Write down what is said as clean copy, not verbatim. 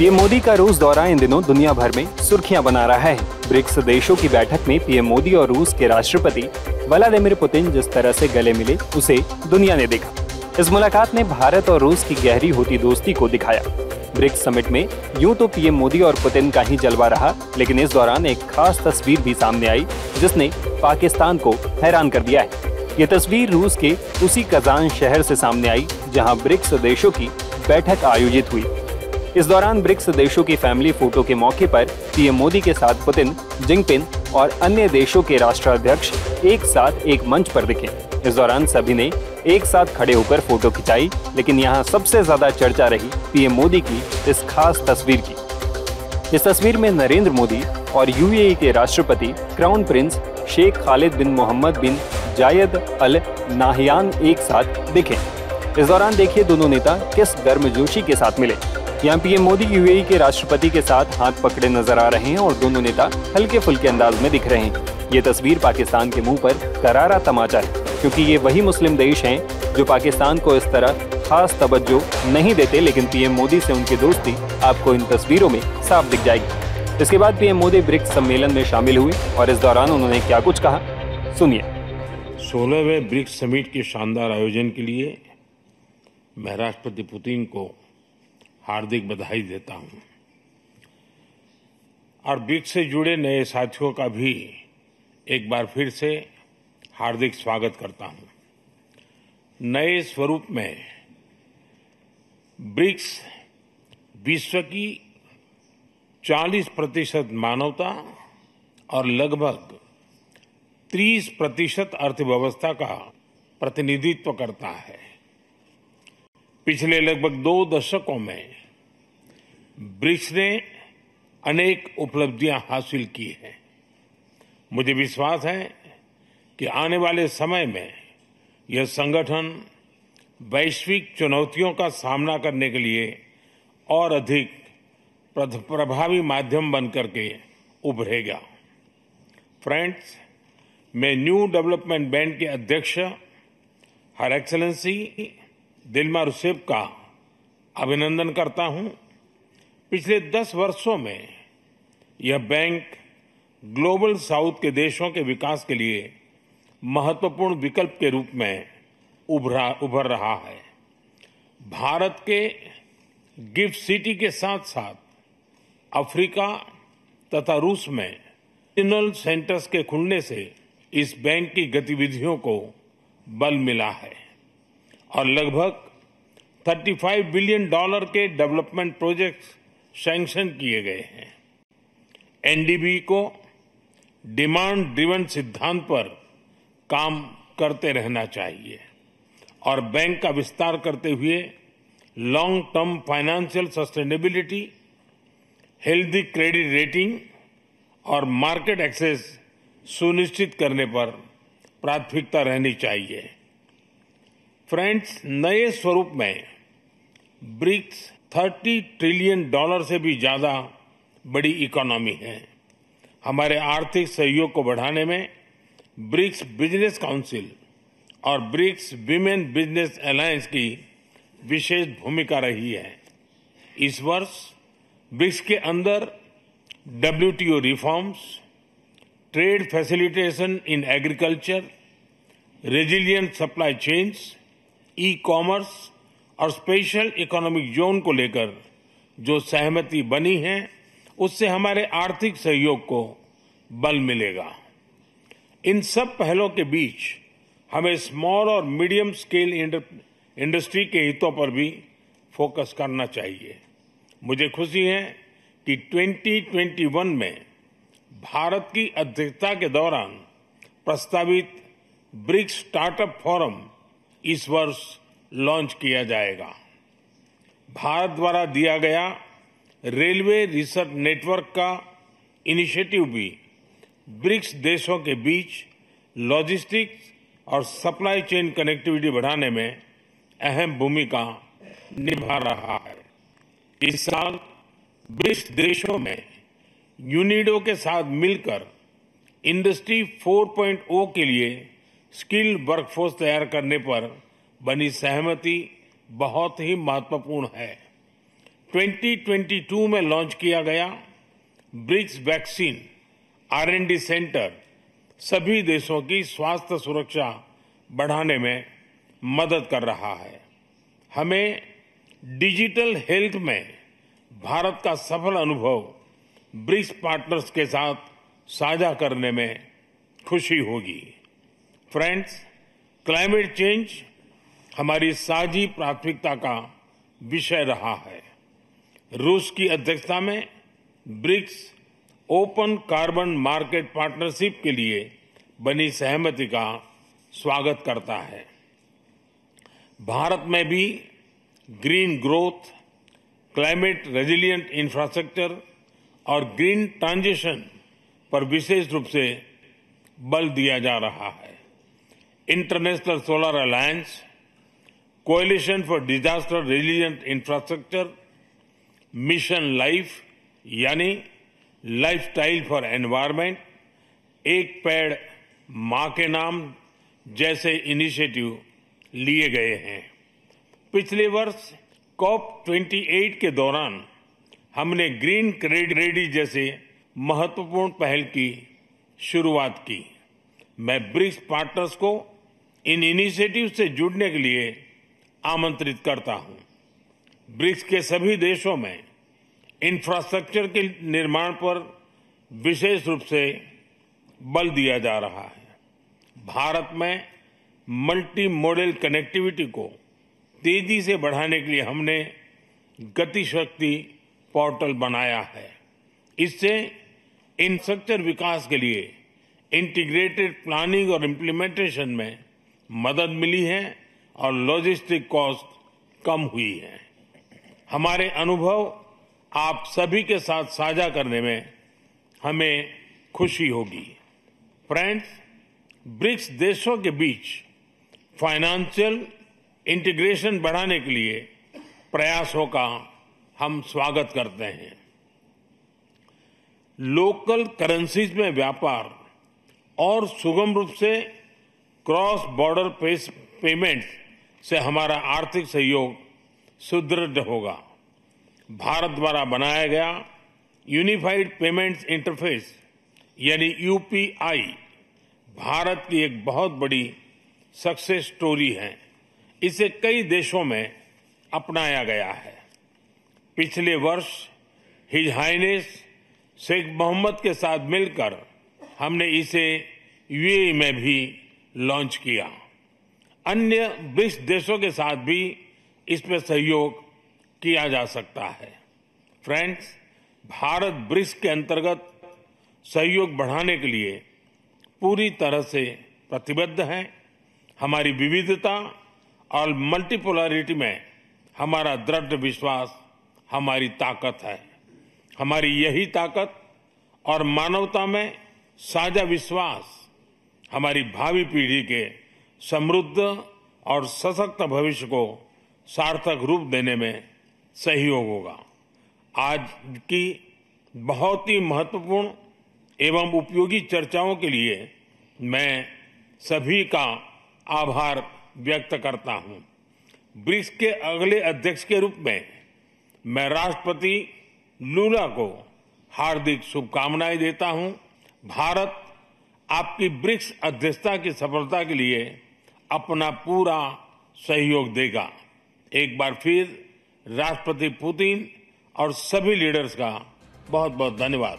PM Modi का रूस दौरा इन दिनों दुनिया भर में सुर्खियां बना रहा है। ब्रिक्स देशों की बैठक में पीएम मोदी और रूस के राष्ट्रपति व्लादिमीर पुतिन जिस तरह से गले मिले उसे दुनिया ने देखा। इस मुलाकात ने भारत और रूस की गहरी होती दोस्ती को दिखाया। ब्रिक्स समिट में यूं तो पीएम मोदी और पुतिन का ही जलवा रहा, लेकिन इस दौरान एक खास तस्वीर भी सामने आई जिसने पाकिस्तान को हैरान कर दिया है। ये तस्वीर रूस के उसी कजान शहर से सामने आई जहां ब्रिक्स देशों की बैठक आयोजित हुई। इस दौरान ब्रिक्स देशों की फैमिली फोटो के मौके पर पीएम मोदी के साथ पुतिन, जिनपिंग और अन्य देशों के राष्ट्राध्यक्ष एक साथ एक मंच पर दिखे। इस दौरान सभी ने एक साथ खड़े होकर फोटो खिंचाई, लेकिन यहाँ सबसे ज्यादा चर्चा रही पीएम मोदी की इस खास तस्वीर की। इस तस्वीर में नरेंद्र मोदी और यूएई के राष्ट्रपति क्राउन प्रिंस शेख खालिद बिन मोहम्मद बिन जायद अल नाहयान एक साथ दिखे। इस दौरान देखिए दोनों नेता किस गर्मजोशी के साथ मिले। यहाँ पीएम मोदी यूएई के राष्ट्रपति के साथ हाथ पकड़े नजर आ रहे हैं और दोनों नेता हल्के फुल्के अंदाज में दिख रहे हैं। ये तस्वीर पाकिस्तान के मुंह पर करारा तमाचा है, क्योंकि ये वही मुस्लिम देश हैं जो पाकिस्तान को इस तरह खास तवज्जो नहीं देते, लेकिन पीएम मोदी से उनकी दोस्ती आपको इन तस्वीरों में साफ दिख जाएगी। इसके बाद पीएम मोदी ब्रिक्स सम्मेलन में शामिल हुए और इस दौरान उन्होंने क्या कुछ कहा, सुनिए। 16वें ब्रिक्स समिट के शानदार आयोजन के लिए मैं राष्ट्रपति पुतिन को हार्दिक बधाई देता हूं और ब्रिक्स से जुड़े नए साथियों का भी एक बार फिर से हार्दिक स्वागत करता हूं। नए स्वरूप में ब्रिक्स विश्व की 40% मानवता और लगभग 30% अर्थव्यवस्था का प्रतिनिधित्व करता है। पिछले लगभग 2 दशकों में ब्रिक्स ने अनेक उपलब्धियां हासिल की हैं। मुझे विश्वास है कि आने वाले समय में यह संगठन वैश्विक चुनौतियों का सामना करने के लिए और अधिक प्रभावी माध्यम बनकर के उभरेगा। फ्रेंड्स, मैं न्यू डेवलपमेंट बैंक के अध्यक्ष हर एक्सेलेंसी दिल्मा रूसेफ का अभिनंदन करता हूं। पिछले 10 वर्षों में यह बैंक ग्लोबल साउथ के देशों के विकास के लिए महत्वपूर्ण विकल्प के रूप में उभर रहा है। भारत के गिफ्ट सिटी के साथ साथ अफ्रीका तथा रूस में रीजनल सेंटर्स के खुलने से इस बैंक की गतिविधियों को बल मिला है और लगभग $35 बिलियन के डेवलपमेंट प्रोजेक्ट्स सैंक्शन किए गए हैं। एनडीबी को डिमांड ड्रिवन सिद्धांत पर काम करते रहना चाहिए और बैंक का विस्तार करते हुए long term financial sustainability, healthy credit rating और मार्केट एक्सेस सुनिश्चित करने पर प्राथमिकता रहनी चाहिए। फ्रेंड्स, नए स्वरूप में ब्रिक्स $30 ट्रिलियन से भी ज्यादा बड़ी इकोनॉमी है। हमारे आर्थिक सहयोग को बढ़ाने में ब्रिक्स बिजनेस काउंसिल और ब्रिक्स विमेन बिजनेस अलायंस की विशेष भूमिका रही है। इस वर्ष ब्रिक्स के अंदर WTO reforms, trade facilitation in agriculture, resilient supply chains, e commerce और स्पेशल इकोनॉमिक जोन को लेकर जो सहमति बनी है उससे हमारे आर्थिक सहयोग को बल मिलेगा। इन सब पहलों के बीच हमें स्मॉल और मीडियम स्केल इंडस्ट्री के हितों पर भी फोकस करना चाहिए। मुझे खुशी है कि 2021 में भारत की अध्यक्षता के दौरान प्रस्तावित ब्रिक्स स्टार्टअप फोरम इस वर्ष लॉन्च किया जाएगा। भारत द्वारा दिया गया रेलवे रिसर्च नेटवर्क का इनिशिएटिव भी ब्रिक्स देशों के बीच लॉजिस्टिक्स और सप्लाई चेन कनेक्टिविटी बढ़ाने में अहम भूमिका निभा रहा है। इस साल ब्रिक्स देशों में यूनिडो के साथ मिलकर इंडस्ट्री 4.0 के लिए स्किल्ड वर्कफोर्स तैयार करने पर बनी सहमति बहुत ही महत्वपूर्ण है। 2022 में लॉन्च किया गया ब्रिक्स वैक्सीन R&D सेंटर सभी देशों की स्वास्थ्य सुरक्षा बढ़ाने में मदद कर रहा है। हमें डिजिटल हेल्थ में भारत का सफल अनुभव ब्रिक्स पार्टनर्स के साथ साझा करने में खुशी होगी। फ्रेंड्स, क्लाइमेट चेंज हमारी साझी प्राथमिकता का विषय रहा है। रूस की अध्यक्षता में BRICS open carbon market partnership के लिए बनी सहमति का स्वागत करता है। भारत में भी green growth, climate resilient infrastructure और ग्रीन ट्रांजिशन पर विशेष रूप से बल दिया जा रहा है। International solar alliance, coalition for disaster resilient infrastructure, mission life यानी लाइफस्टाइल फॉर एनवायरमेंट, एक पेड़ मां के नाम जैसे इनिशिएटिव लिए गए हैं। पिछले वर्ष COP28 के दौरान हमने ग्रीन क्रेडिट जैसे महत्वपूर्ण पहल की शुरुआत की। मैं ब्रिक्स पार्टनर्स को इन इनिशिएटिव से जुड़ने के लिए आमंत्रित करता हूं। ब्रिक्स के सभी देशों में इंफ्रास्ट्रक्चर के निर्माण पर विशेष रूप से बल दिया जा रहा है। भारत में मल्टी मॉडल कनेक्टिविटी को तेजी से बढ़ाने के लिए हमने गति शक्ति पोर्टल बनाया है। इससे इंफ्रास्ट्रक्चर विकास के लिए इंटीग्रेटेड प्लानिंग और इम्प्लीमेंटेशन में मदद मिली है और लॉजिस्टिक कॉस्ट कम हुई है। हमारे अनुभव आप सभी के साथ साझा करने में हमें खुशी होगी। फ्रेंड्स, ब्रिक्स देशों के बीच फाइनेंशियल इंटीग्रेशन बढ़ाने के लिए प्रयासों का हम स्वागत करते हैं। लोकल करेंसीज में व्यापार और सुगम रूप से क्रॉस बॉर्डर पेमेंट से हमारा आर्थिक सहयोग सुदृढ़ होगा। भारत द्वारा बनाया गया यूनिफाइड पेमेंट्स इंटरफेस यानी UPI भारत की एक बहुत बड़ी सक्सेस स्टोरी है। इसे कई देशों में अपनाया गया है। पिछले वर्ष हिज हाइनेस शेख मोहम्मद के साथ मिलकर हमने इसे UAE में भी लॉन्च किया। अन्य ब्रिक्स देशों के साथ भी इसमें सहयोग किया जा सकता है। फ्रेंड्स, भारत ब्रिक्स के अंतर्गत सहयोग बढ़ाने के लिए पूरी तरह से प्रतिबद्ध है। हमारी विविधता और मल्टीपोलैरिटी में हमारा दृढ़ विश्वास हमारी ताकत है। हमारी यही ताकत और मानवता में साझा विश्वास हमारी भावी पीढ़ी के समृद्ध और सशक्त भविष्य को सार्थक रूप देने में सहयोग होगा। आज की बहुत ही महत्वपूर्ण एवं उपयोगी चर्चाओं के लिए मैं सभी का आभार व्यक्त करता हूं। ब्रिक्स के अगले अध्यक्ष के रूप में मैं राष्ट्रपति लूला को हार्दिक शुभकामनाएं देता हूं। भारत आपकी ब्रिक्स अध्यक्षता की सफलता के लिए अपना पूरा सहयोग देगा। एक बार फिर राष्ट्रपति पुतिन और सभी लीडर्स का बहुत बहुत धन्यवाद।